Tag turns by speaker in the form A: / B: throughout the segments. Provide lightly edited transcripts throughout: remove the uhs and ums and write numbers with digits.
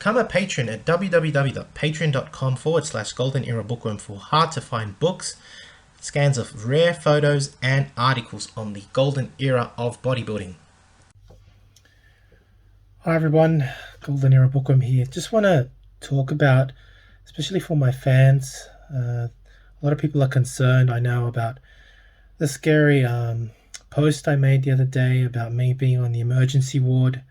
A: Become a patron at www.patreon.com/Golden Era Bookworm for hard to find books, scans of rare photos, and articles on the golden era of bodybuilding.
B: Hi everyone, Golden Era Bookworm here. Just want to talk about, especially for my fans, a lot of people are concerned, I know, about the scary post I made the other day about me being on the emergency ward.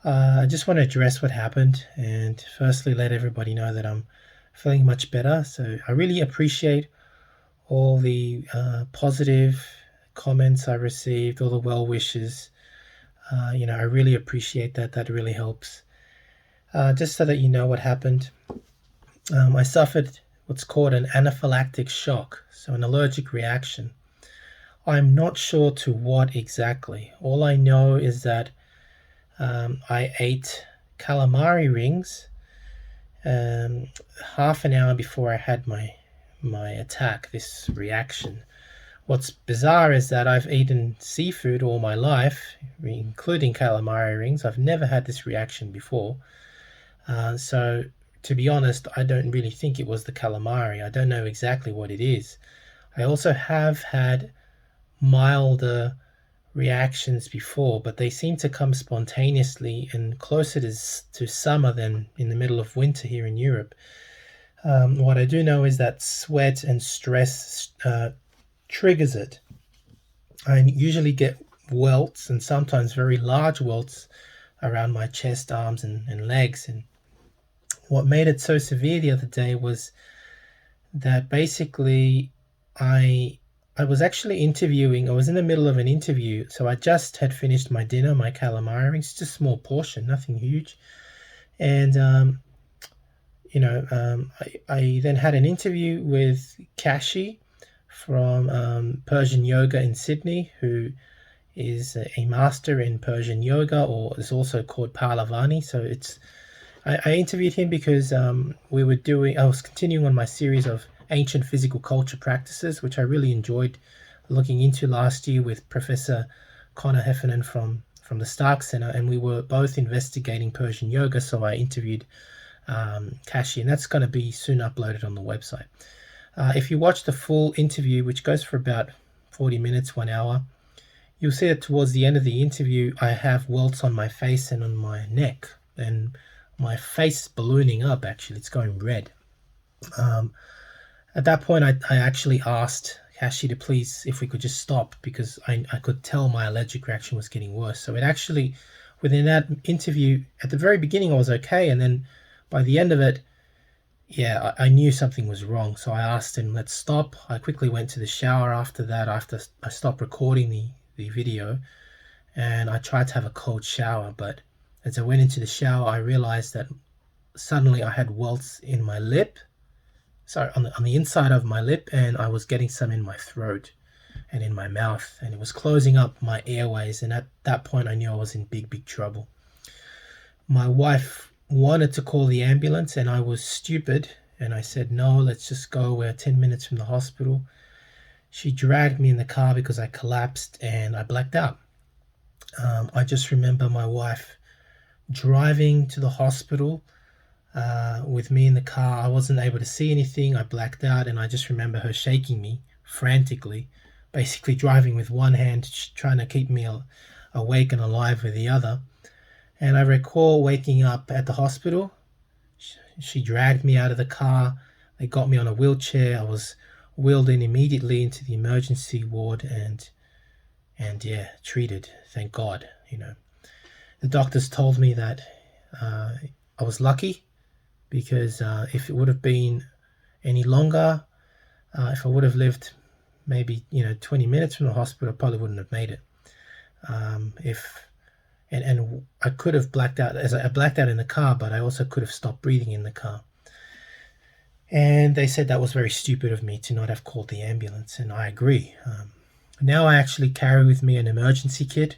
B: I just want to address what happened and firstly let everybody know that I'm feeling much better. So I really appreciate all the positive comments I received, all the well wishes. I really appreciate that. That really helps. Just so that you know what happened, I suffered what's called an anaphylactic shock, so an allergic reaction. I'm not sure to what exactly. All I know is that I ate calamari rings half an hour before I had my attack, this reaction. What's bizarre is that I've eaten seafood all my life, including calamari rings. I've never had this reaction before. So to be honest, I don't really think it was the calamari. I don't know exactly what it is. I also have had milder reactions before, but they seem to come spontaneously and closer to summer than in the middle of winter here in Europe. What I do know is that sweat and stress triggers it. I usually get welts, and sometimes very large welts, around my chest, arms, and legs. And what made it so severe the other day was that basically I was actually interviewing. I was in the middle of an interview, so I just had finished my dinner, my calamari rings, just a small portion, nothing huge. And I then had an interview with Kashi from Persian Yoga in Sydney, who is a master in Persian Yoga, or is also called Palavani. So I interviewed him because I was continuing on my series of ancient physical culture practices, which I really enjoyed looking into last year with Professor Connor Heffernan from the Stark Center, and we were both investigating Persian yoga. So I interviewed Kashi, and that's going to be soon uploaded on the website. If you watch the full interview, which goes for about 40 minutes, 1 hour, you'll see that towards the end of the interview, I have welts on my face and on my neck, and my face ballooning up. Actually, it's going red. At that point, I actually asked Kashi to please, if we could just stop, because I could tell my allergic reaction was getting worse. So it actually, within that interview, at the very beginning I was okay, and then by the end of it, yeah, I knew something was wrong. So I asked him, let's stop. I quickly went to the shower after that, after I stopped recording the video, and I tried to have a cold shower. But as I went into the shower, I realized that suddenly I had welts in my lip, sorry, on the inside of my lip, and I was getting some in my throat and in my mouth, and it was closing up my airways. And at that point, I knew I was in big trouble. My wife wanted to call the ambulance, and I was stupid, and I said, no, let's just go. We're 10 minutes from the hospital. She dragged me in the car because I collapsed and I blacked out. I just remember my wife driving to the hospital with me in the car. I wasn't able to see anything. I blacked out, and I just remember her shaking me frantically, basically driving with one hand, trying to keep me awake and alive with the other. And I recall waking up at the hospital. She dragged me out of the car. They got me on a wheelchair. I was wheeled in immediately into the emergency ward and treated. Thank God. The doctors told me that I was lucky, because if it would have been any longer, if I would have lived maybe 20 minutes from the hospital, I probably wouldn't have made it. And I could have blacked out, as I blacked out in the car, but I also could have stopped breathing in the car. And they said that was very stupid of me to not have called the ambulance, and I agree. Now I actually carry with me an emergency kit,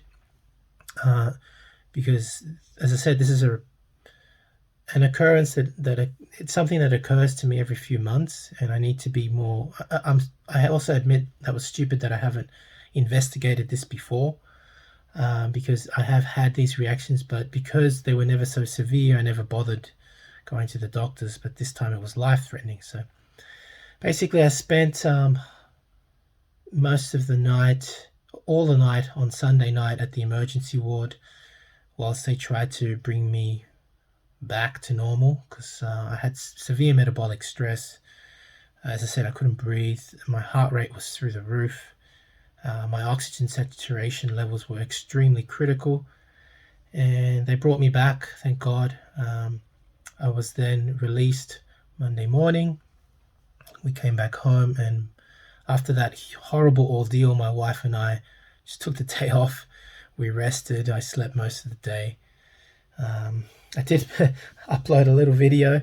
B: because, as I said, this is an occurrence that it's something that occurs to me every few months, and I need to be more. I also admit that was stupid that I haven't investigated this before. because I have had these reactions, but because they were never so severe, I never bothered going to the doctors. But this time it was life-threatening. So basically, I spent most of the night, all the night on Sunday night at the emergency ward, whilst they tried to bring me back to normal, because I had severe metabolic stress. As I said, I couldn't breathe. My heart rate was through the roof. My oxygen saturation levels were extremely critical, and they brought me back, thank God. I was then released Monday morning. We came back home, and after that horrible ordeal, my wife and I just took the day off. We rested. I slept most of the day. I did upload a little video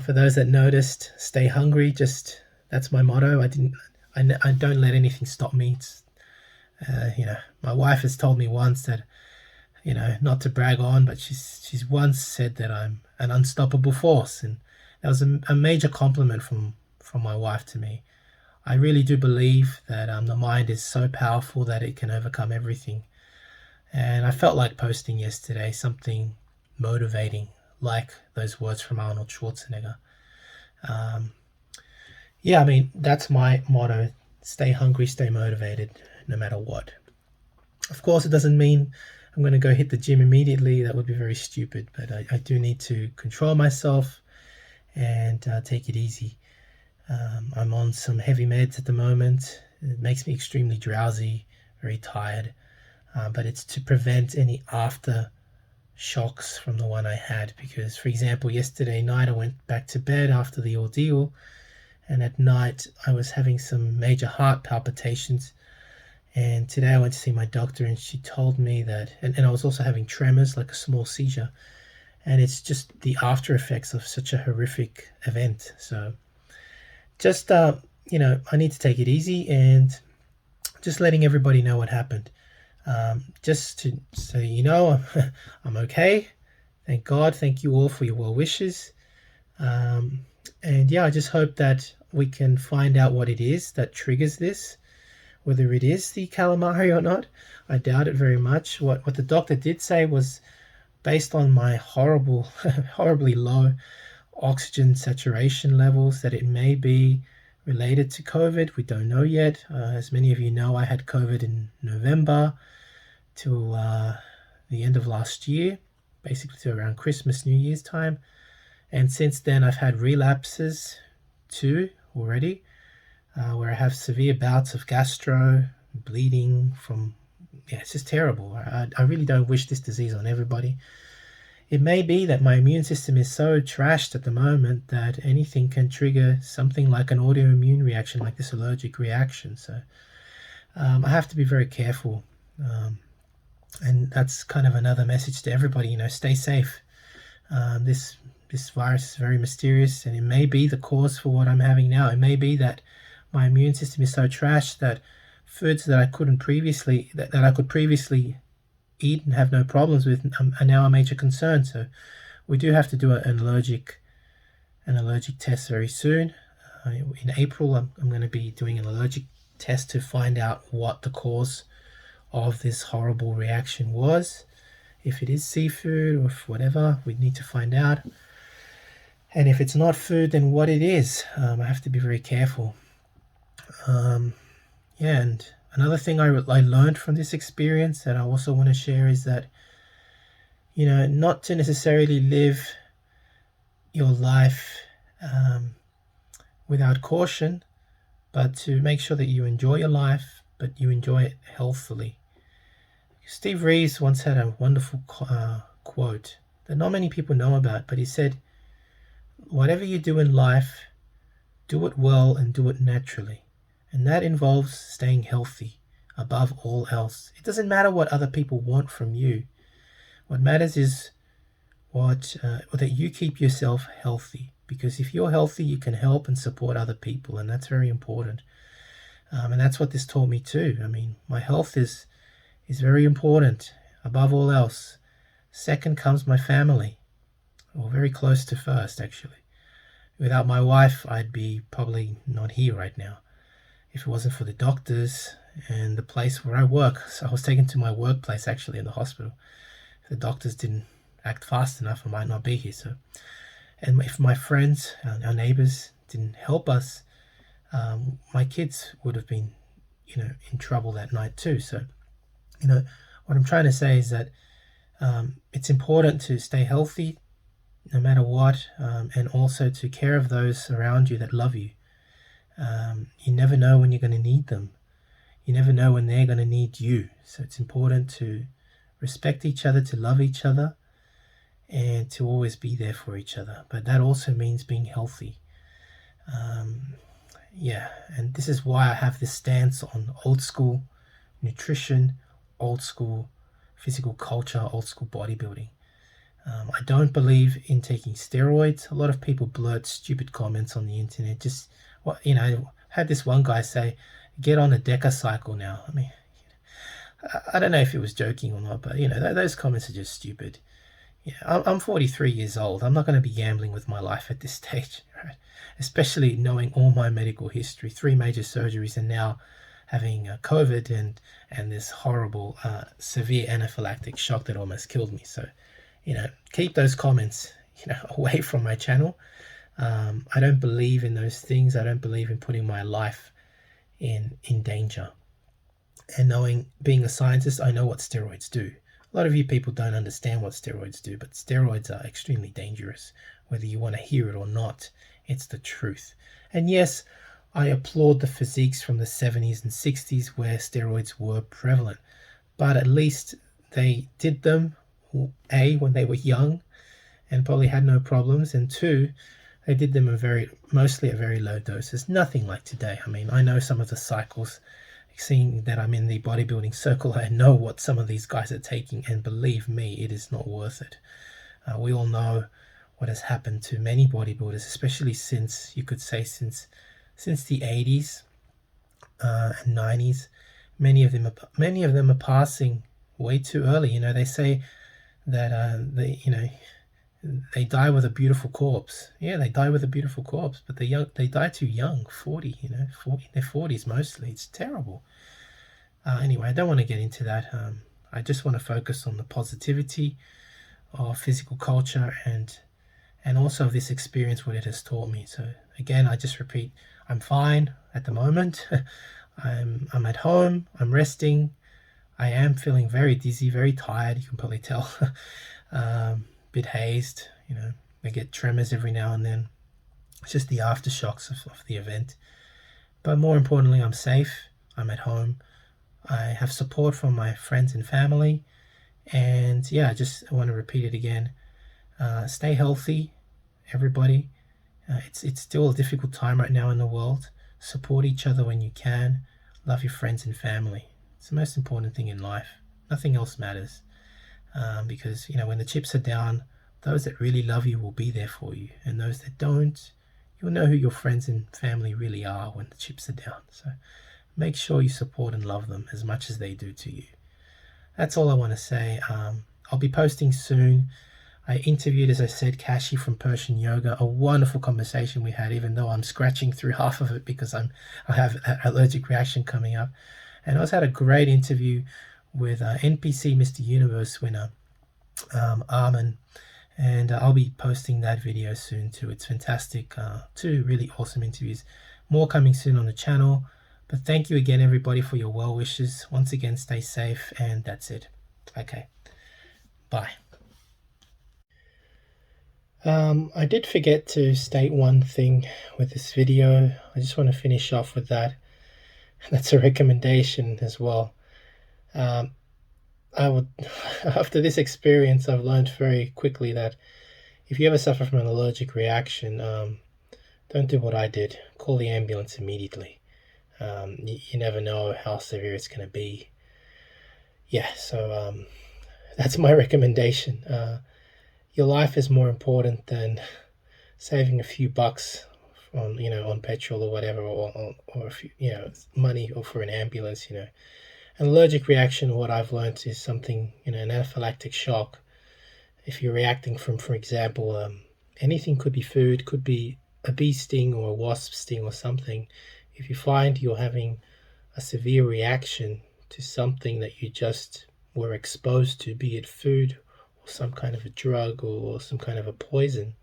B: for those that noticed. Stay hungry. Just that's my motto. I don't let anything stop me. It's, my wife has told me once that, not to brag on, but she's once said that I'm an unstoppable force, and that was a major compliment from my wife to me. I really do believe that the mind is so powerful that it can overcome everything. And I felt like posting yesterday something motivating, like those words from Arnold Schwarzenegger. That's my motto: stay hungry, stay motivated, no matter what. Of course, it doesn't mean I'm going to go hit the gym immediately. That would be very stupid, but I do need to control myself and take it easy. I'm on some heavy meds at the moment. It makes me extremely drowsy, very tired, but it's to prevent any after shocks from the one I had. Because, for example, yesterday night I went back to bed after the ordeal, and at night I was having some major heart palpitations. And today I went to see my doctor, and she told me that, and I was also having tremors, like a small seizure, and it's just the after effects of such a horrific event. So just I need to take it easy, and just letting everybody know what happened, just to say, I'm okay. Thank God. Thank you all for your well wishes. I just hope that we can find out what it is that triggers this, whether it is the calamari or not. I doubt it very much. What the doctor did say was, based on my horribly low oxygen saturation levels, that it may be related to COVID. We don't know yet. As many of you know, I had COVID in November till the end of last year, basically to around Christmas, New Year's time. And since then, I've had relapses too already, where I have severe bouts of gastro, bleeding from, it's just terrible. I really don't wish this disease on everybody. It may be that my immune system is so trashed at the moment that anything can trigger something like an autoimmune reaction, like this allergic reaction. So I have to be very careful. And that's kind of another message to everybody, stay safe. This virus is very mysterious, and it may be the cause for what I'm having now. It may be that my immune system is so trashed that foods that I couldn't previously, that I could previously eat and have no problems with, are now a major concern. So we do have to do an allergic test very soon. In April, I'm going to be doing an allergic test to find out what the cause of this horrible reaction was. If it is seafood or if whatever, we need to find out. And if it's not food, then what it is. I have to be very careful. And another thing I learned from this experience that I also want to share is that, not to necessarily live your life without caution, but to make sure that you enjoy your life, but you enjoy it healthily. Steve Reeves once had a wonderful quote that not many people know about, but he said, "Whatever you do in life, do it well and do it naturally. And that involves staying healthy above all else. It doesn't matter what other people want from you. What matters is that you keep yourself healthy. Because if you're healthy, you can help and support other people, and that's very important." And that's what this taught me too. My health is very important above all else. Second comes my family, or very close to first, actually. Without my wife, I'd be probably not here right now. if it wasn't for the doctors and the place where I work. So I was taken to my workplace actually in the hospital. If the doctors didn't act fast enough, I might not be here. So, and if my friends, our neighbors, didn't help us, my kids would have been, in trouble that night too. So, what I'm trying to say is that it's important to stay healthy no matter what, and also to care of those around you that love you. You never know when you're going to need them. You never know when they're going to need you. So it's important to respect each other, to love each other, and to always be there for each other. But that also means being healthy. And this is why I have this stance on old school nutrition, old school physical culture, old school bodybuilding. I don't believe in taking steroids. A lot of people blurt stupid comments on the internet. I had this one guy say, get on a Deca cycle now. I mean, I don't know if he was joking or not, but those comments are just stupid. I'm 43 years old. I'm not going to be gambling with my life at this stage, right? Especially knowing all my medical history, 3 major surgeries, and now having COVID and this horrible severe anaphylactic shock that almost killed me. So, keep those comments, away from my channel. I don't believe in those things. I don't believe in putting my life in danger. And being a scientist, I know what steroids do. A lot of you people don't understand what steroids do, but steroids are extremely dangerous. Whether you want to hear it or not, it's the truth. And yes, I applaud the physiques from the 70s and 60s where steroids were prevalent, but at least they did them, A, when they were young and probably had no problems, and 2, they did them mostly at very low doses. Nothing like today. I mean, I know some of the cycles. Seeing that I'm in the bodybuilding circle, I know what some of these guys are taking, and believe me, it is not worth it. We all know what has happened to many bodybuilders, especially since the 80s and 90s. Many of them are passing way too early. They say that they die with a beautiful corpse. Yeah, they die with a beautiful corpse, but they die too young, 40, 40, in their 40s mostly. It's terrible. Anyway, I don't want to get into that. I just want to focus on the positivity of physical culture and also of this experience, what it has taught me. So again, I just repeat, I'm fine at the moment. I'm at home, I'm resting. I am feeling very dizzy, very tired, you can probably tell. Bit hazed, I get tremors every now and then. It's just the aftershocks of the event. But more importantly, I'm safe, I'm at home, I have support from my friends and family, and I want to repeat it again. Stay healthy, everybody. It's still a difficult time right now in the world. Support each other when you can. Love your friends and family. It's the most important thing in life. Nothing else matters. Because when the chips are down, those that really love you will be there for you, and those that don't, you'll know who your friends and family really are when the chips are down. So make sure you support and love them as much as they do to you. That's all I want to say. I'll be posting soon. I interviewed, as I said, Kashi from Persian Yoga. A wonderful conversation we had, even though I'm scratching through half of it because I have an allergic reaction coming up. And I also had a great interview with NPC Mr. Universe winner, Armin. And I'll be posting that video soon too. It's fantastic. 2 really awesome interviews. More coming soon on the channel. But thank you again, everybody, for your well wishes. Once again, stay safe, and that's it. Okay. Bye. I did forget to state one thing with this video. I just want to finish off with that. That's a recommendation as well. After this experience, I've learned very quickly that if you ever suffer from an allergic reaction, don't do what I did. Call the ambulance immediately. You never know how severe it's going to be. So that's my recommendation. Your life is more important than saving a few bucks on petrol or whatever, or a few, money or for an ambulance. An allergic reaction, what I've learned, is something, an anaphylactic shock. If you're reacting from, for example, anything, could be food, could be a bee sting or a wasp sting or something. If you find you're having a severe reaction to something that you just were exposed to, be it food or some kind of a drug or some kind of a poison,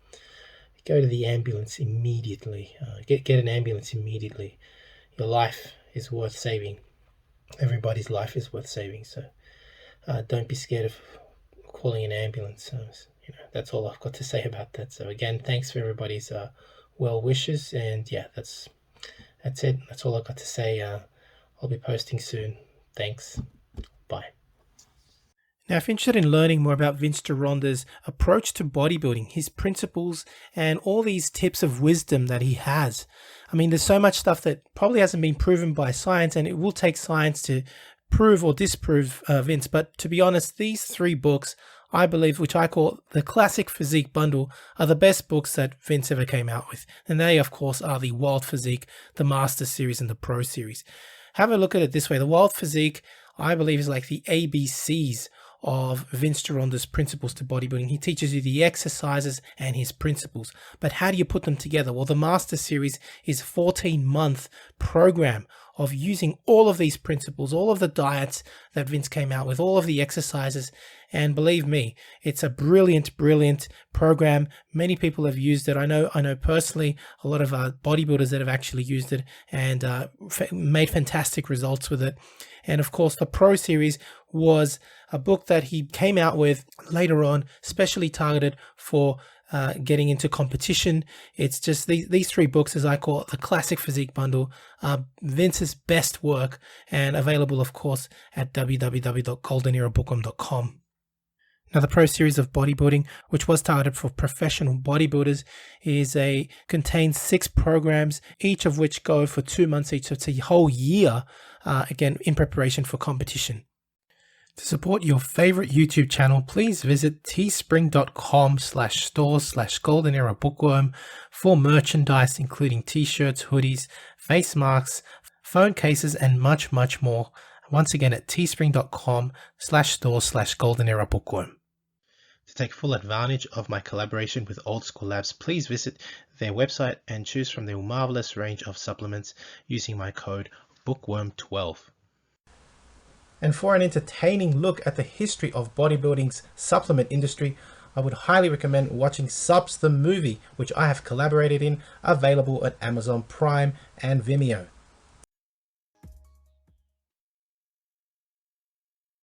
B: go to the ambulance immediately. Get an ambulance immediately. Your life is worth saving. Everybody's life is worth saving. So don't be scared of calling an ambulance. That's all I've got to say about that. So again, thanks for everybody's well wishes, and yeah, that's it. That's all I've got to say. I'll be posting soon. Thanks. Bye. Now, if you're interested in learning more about Vince Gironda's approach to bodybuilding, his principles, and all these tips of wisdom that he has, I mean, there's so much stuff that probably hasn't been proven by science, and it will take science to prove or disprove Vince. But to be honest, these 3 books, I believe, which I call the Classic Physique Bundle, are the best books that Vince ever came out with. And they, of course, are the Wild Physique, the Master Series, and the Pro Series. Have a look at it this way. The Wild Physique, I believe, is like the ABCs of Vince Gironda's principles to bodybuilding. He teaches you the exercises and his principles. But how do you put them together? Well, the Master Series is a 14-month program of using all of these principles, all of the diets that Vince came out with, all of the exercises. And believe me, it's a brilliant, brilliant program. Many people have used it. I know personally a lot of bodybuilders that have actually used it and made fantastic results with it. And of course, the Pro Series was a book that he came out with later on, specially targeted for getting into competition. It's just these 3 books, as I call it, the Classic Physique Bundle, Vince's best work, and available, of course, at www.goldenerabookworm.com. Now, the Pro Series of Bodybuilding, which was targeted for professional bodybuilders, contains 6 programs, each of which go for 2 months each. So it's a whole year, again, in preparation for competition. To support your favorite YouTube channel, please visit teespring.com/stores/goldenerabookworm for merchandise, including t-shirts, hoodies, face masks, phone cases, and much, much more. Once again, at teespring.com/stores/goldenerabookworm. To take full advantage of my collaboration with Old School Labs, please visit their website and choose from their marvelous range of supplements using my code BOOKWORM12. And for an entertaining look at the history of bodybuilding's supplement industry, I would highly recommend watching Subs the Movie, which I have collaborated in, available at Amazon Prime and Vimeo.